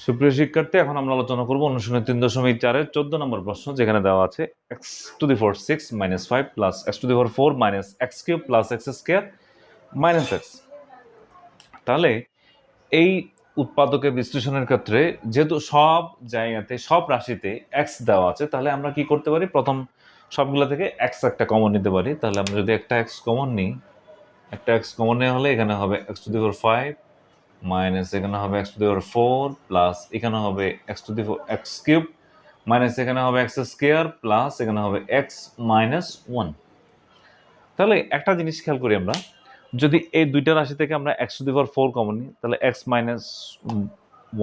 সুপ্রিয় শিক্ষার্থী, এখন আমরা আলোচনা করব অনুশীলনী 3.4-এর 14 নম্বর প্রশ্ন, যেখানে দেওয়া আছে x⁴ 6 - 5 plus x⁴ minus x³ plus x² minus x। তাহলে এই উৎপাদকের বিশ্লেষণের ক্ষেত্রে যেহেতু সব জায়গাতে সব রাশিতে x দেওয়া আছে, তাহলে আমরা কি করতে পারি? প্রথম সবগুলো থেকে x একটা কমন নিতে পারি। তাহলে আমরা যদি একটা x কমন নিই, একটা x কমন নেওয়া হলে এখানে হবে x⁵ মাইনাস এখানে হবে x⁴ প্লাস এখানে হবে x³ মাইনাস এখানে হবে x² প্লাস এখানে হবে x - 1। তাহলে একটা জিনিস খেয়াল করি আমরা, যদি এই দুইটা রাশি থেকে আমরা x⁴ কমন নিই তাহলে x -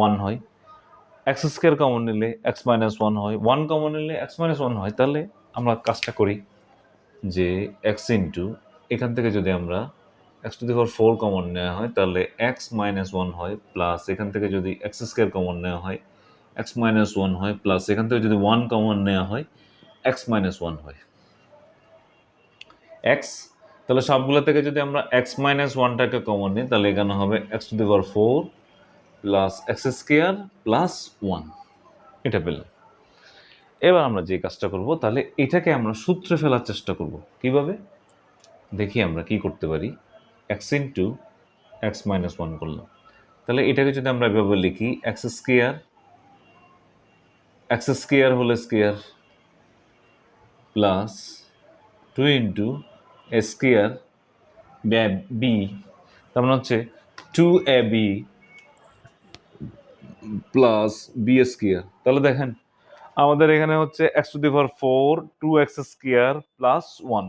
1 হয়, x² কমন নিলে x - 1 হয়, 1 কমন নিলে x - 1 হয়। তাহলে আমরা কাজটা করি যে x ইন্টু এখান থেকে যদি আমরা x⁴ কমন নেওয়া হয় তাহলে x - 1 হয়, প্লাস এখান থেকে যদি x² কমন নেওয়া হয় x - 1 হয়, প্লাস এখান থেকে যদি 1 কমন নেওয়া হয় x - 1 হয়। x, তাহলে সবগুলো থেকে যদি আমরা x - 1টাকে কমন নিই তাহলে এখানে হবে x⁴ প্লাস x² প্লাস 1, এটা পেলাম। এবার আমরা যে কাজটা করব, তাহলে এটাকে আমরা সূত্রে ফেলার চেষ্টা করব। কিভাবে দেখি আমরা কি করতে পারি। x ইন্টু x - 1 করলাম, তাহলে এটাকে যদি আমরা এভাবে লিখি x² whole square plus 2 into square b, তার মানে হচ্ছে 2ab প্লাস বি স্কয়ার। তাহলে দেখেন আমাদের এখানে হচ্ছে x⁴ 2x² প্লাস 1,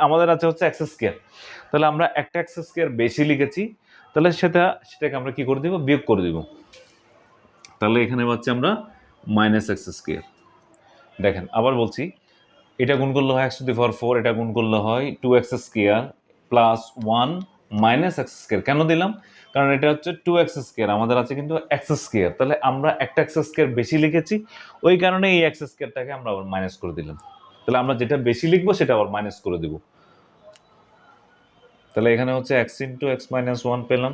আমাদের আছে হচ্ছে x²। তাহলে আমরা একটা x² বেশি লিখেছি, তাহলে সেটাকে আমরা কি করে দিব? বিয়োগ করে দিব। তাহলে এখানে পাচ্ছি আমরা -x²। দেখেন আবার বলছি, এটা গুণ করলে হয় x⁴, এটা গুণ করলে হয় 2x² প্লাস 1 মাইনাস x²। কেন দিলাম? কারণ এটা হচ্ছে 2x², আমাদের আছে কিন্তু x²। তাহলে আমরা একটা x² বেশি লিখেছি, ওই কারণে এই x²টাকে আমরা আবার মাইনাস করে দিলাম। তাহলে আমরা যেটা বেশি লিখবো সেটা আবার মাইনাস করে দিব। তাহলে এখানে হচ্ছে x ইন্টু x - 1 পেলাম,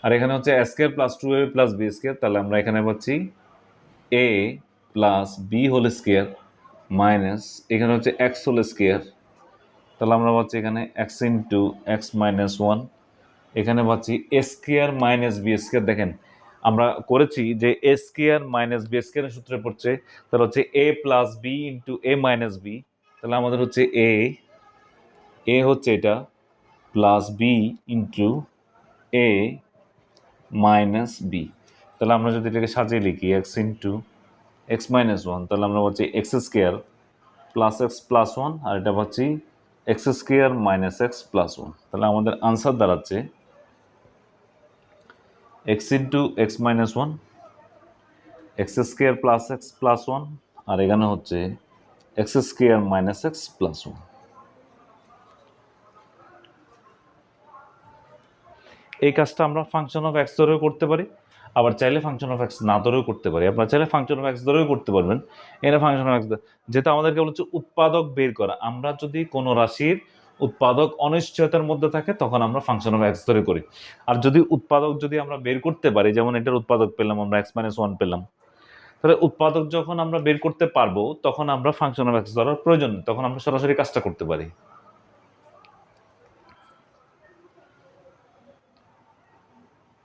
আর এখানে হচ্ছে a² plus 2ab plus b²। তাহলে আমরা এখানে পাচ্ছি a plus b whole square minus এখানে হচ্ছে x হোল স্কয়ার। তাহলে আমরা পাচ্ছি এখানে x ইন্টু x - 1, এখানে পাচ্ছি a² মাইনাস b²। দেখেন আমরা করেছি যে a² মাইনাস b² এর সূত্রে পড়ছে, তাহলে হচ্ছে a plus b into a minus b। তাহলে আমাদের হচ্ছে a হচ্ছে এটা plus b into a minus b। তাহলে আমরা যদি এটাকে সাজিয়ে লিখি x ইন্টু x - 1, তাহলে আমরা পাচ্ছি x² প্লাস x প্লাস 1, আর এটা পাচ্ছি x² মাইনাস x প্লাস 1। তাহলে আমাদের আনসার দাঁড়াচ্ছে x into x - 1, x² plus x plus 1, আর এখানে হচ্ছে x² মাইনাস x প্লাস 1। এই কাজটা আমরা ফাংশন অফ এক্স ধরেও করতে পারি, আবার চাইলে ফাংশন অফ এক্স না ধরেও করতে পারি। আপনারা চাইলে ফাংশন অফ এক্স ধরেও করতে পারবেন। এটা ফাংশন অফ এক্স, যেটা আমাদেরকে বলছে উৎপাদক বের করা। আমরা যদি কোনো রাশির উৎপাদক অনিশ্চয়তার মধ্যে থাকে তখন আমরা ফাংশন অফ এক্স ধরে করি। আর যদি উৎপাদক যদি আমরা বের করতে পারি, যেমন এটার উৎপাদক পেলাম আমরা x - 1 পেলাম, তাহলে উৎপাদক যখন আমরা বের করতে পারবো তখন আমরা ফাংশন অফ এক্স ধরার প্রয়োজন নেই, তখন আমরা সরাসরি কাজটা করতে পারি।